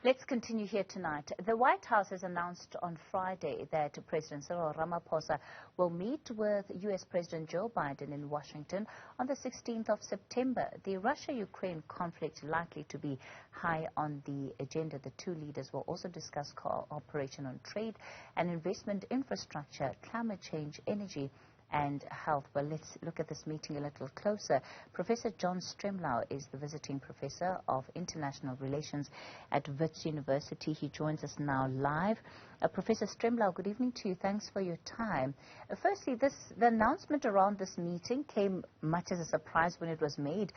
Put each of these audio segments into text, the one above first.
Let's continue here tonight. The White House has announced on Friday that President Cyril Ramaphosa will meet with U.S. President Joe Biden in Washington on the 16th of September. The Russia-Ukraine conflict likely to be high on the agenda. The two leaders will also discuss cooperation on trade and investment infrastructure, climate change, energy, and health. Well, let's look at this meeting a little closer. Professor John Stremlauweighs is the visiting professor of international relations at Wits University. He joins us now live. Professor Stremlauweighs, good evening to you. Thanks for your time. Firstly, the announcement around this meeting came much as a surprise when it was made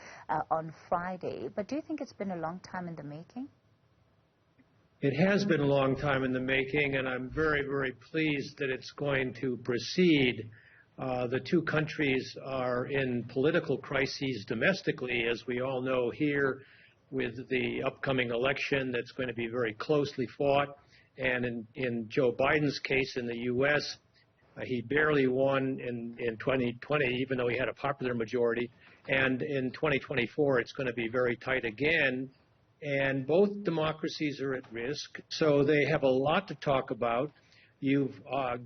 on Friday. But do you think it's been a long time in the making? It has been a long time in the making, and I'm very, very pleased that it's going to proceed. The two countries are in political crises domestically, as we all know here, with the upcoming election that's going to be very closely fought. And in Joe Biden's case in the U.S., he barely won in 2020, even though he had a popular majority. And in 2024, it's going to be very tight again. And both democracies are at risk, so they have a lot to talk about. You've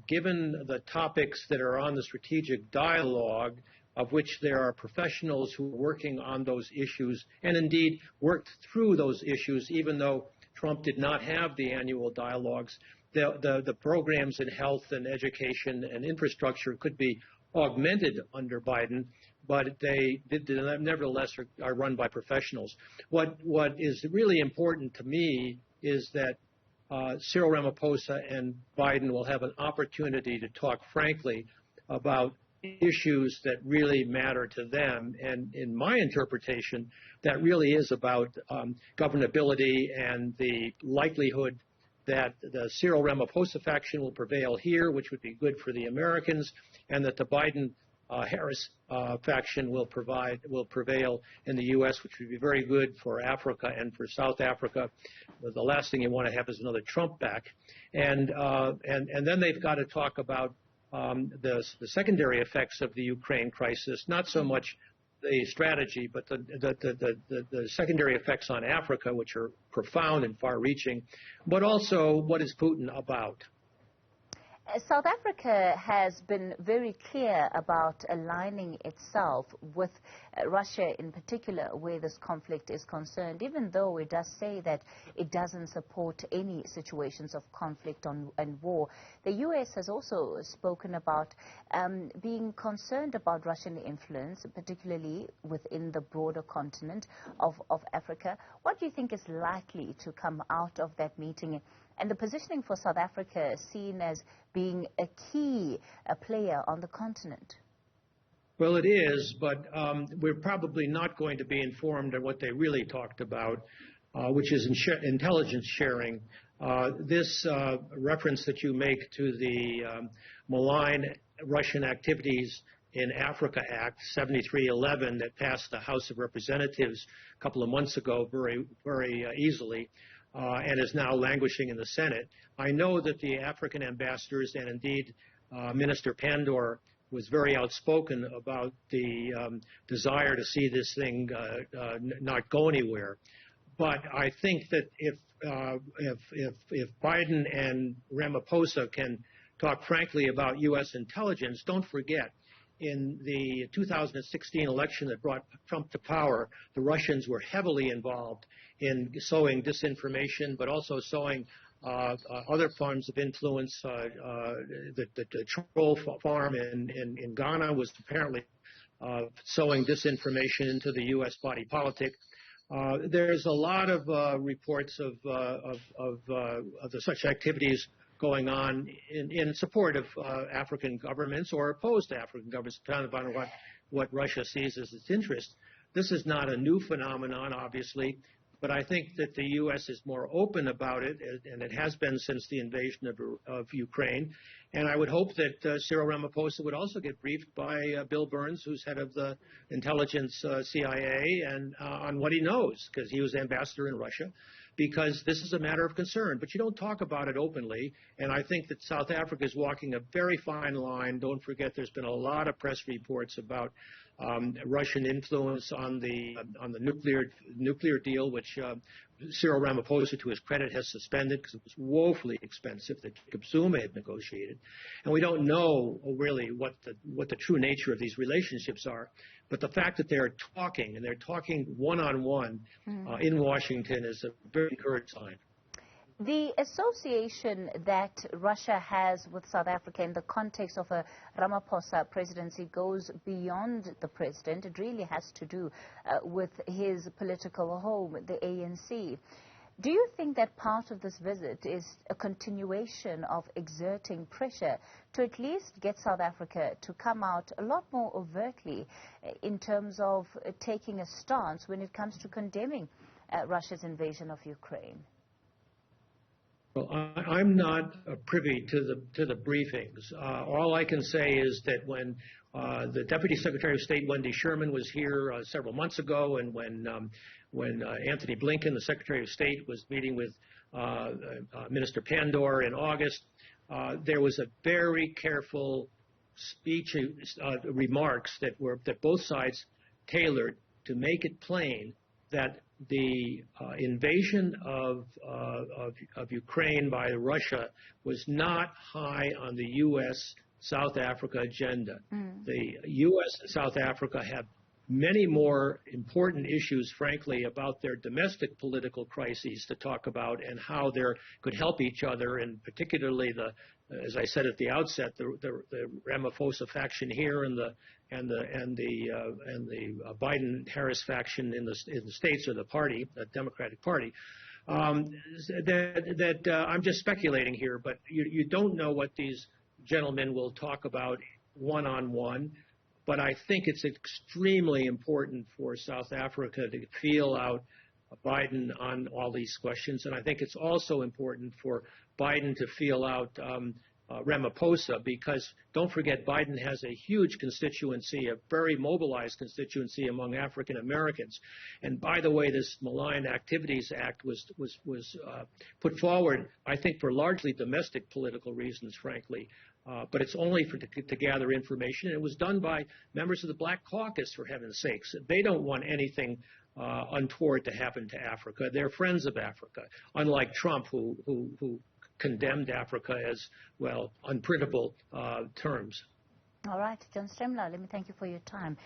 given the topics that are on the strategic dialogue, of which there are professionals who are working on those issues and indeed worked through those issues, even though Trump did not have the annual dialogues. The programs in health and education and infrastructure could be augmented under Biden, but they nevertheless are run by professionals. What is really important to me is that Cyril Ramaphosa and Biden will have an opportunity to talk frankly about issues that really matter to them. And in my interpretation, that really is about governability and the likelihood that the Cyril Ramaphosa faction will prevail here, which would be good for the Americans, and that the Biden-Harris faction will prevail in the U.S., which would be very good for Africa and for South Africa. The last thing you want to have is another Trump back. And then they've got to talk about the secondary effects of the Ukraine crisis, not so much the strategy, but the secondary effects on Africa, which are profound and far-reaching, but also what is Putin about. South Africa has been very clear about aligning itself with Russia in particular where this conflict is concerned, even though it does say that it doesn't support any situations of conflict and war. The U.S. has also spoken about being concerned about Russian influence, particularly within the broader continent of Africa. What do you think is likely to come out of that meeting? And the positioning for South Africa is seen as being a key player on the continent. Well, it is, but we're probably not going to be informed on what they really talked about, which is intelligence sharing. This reference that you make to the malign Russian activities in Africa Act 7311 that passed the House of Representatives a couple of months ago very, very easily, and is now languishing in the Senate. I know that the African ambassadors and indeed Minister Pandor was very outspoken about the desire to see this thing not go anywhere. But I think that if Biden and Ramaphosa can talk frankly about U.S. intelligence, don't forget, in the 2016 election that brought Trump to power, the Russians were heavily involved in sowing disinformation, but also sowing other forms of influence. The troll farm in Ghana was apparently sowing disinformation into the U.S. body politic. There's a lot of reports of such activities going on in support of African governments or opposed to African governments, depending upon what Russia sees as its interest. This is not a new phenomenon, obviously, but I think that the U.S. is more open about it, and it has been since the invasion of Ukraine. And I would hope that Cyril Ramaphosa would also get briefed by Bill Burns, who's head of the intelligence CIA, and on what he knows, because he was ambassador in Russia. because this is a matter of concern. But you don't talk about it openly, and I think that South Africa is walking a very fine line. Don't forget there's been a lot of press reports about Russian influence on the nuclear deal, which Cyril Ramaphosa, to his credit, has suspended because it was woefully expensive that Jacob Zuma had negotiated. And we don't know really what the true nature of these relationships are. But the fact that they're talking, and they're talking one-on-one in Washington, is a very encouraging sign. The association that Russia has with South Africa in the context of a Ramaphosa presidency goes beyond the president. It really has to do with his political home, the ANC. Do you think that part of this visit is a continuation of exerting pressure to at least get South Africa to come out a lot more overtly in terms of taking a stance when it comes to condemning Russia's invasion of Ukraine? Well, I'm not privy to the briefings. All I can say is that when the Deputy Secretary of State Wendy Sherman was here several months ago, and when Anthony Blinken, the Secretary of State, was meeting with Minister Pandor in August, there was a very careful speech, remarks that both sides tailored to make it plain that the invasion of Ukraine by Russia was not high on the U.S.-South Africa agenda. The U.S. and South Africa have many more important issues, frankly, about their domestic political crises to talk about and how they could help each other, and particularly as I said at the outset, the Ramaphosa faction here and the Biden-Harris faction in the states, or the party, the Democratic Party. I'm just speculating here, but you don't know what these gentlemen will talk about one-on-one. But I think it's extremely important for South Africa to feel out Biden on all these questions. And I think it's also important for Biden to feel out Ramaphosa, because don't forget, Biden has a huge constituency, a very mobilized constituency among African Americans. And by the way, this Malign Activities Act was put forward, I think, for largely domestic political reasons, frankly. But it's only to gather information. It was done by members of the Black Caucus, for heaven's sakes. They don't want anything untoward to happen to Africa. They're friends of Africa, unlike Trump, who condemned Africa as, well, unprintable terms. All right, John Stremlauweighs, let me thank you for your time.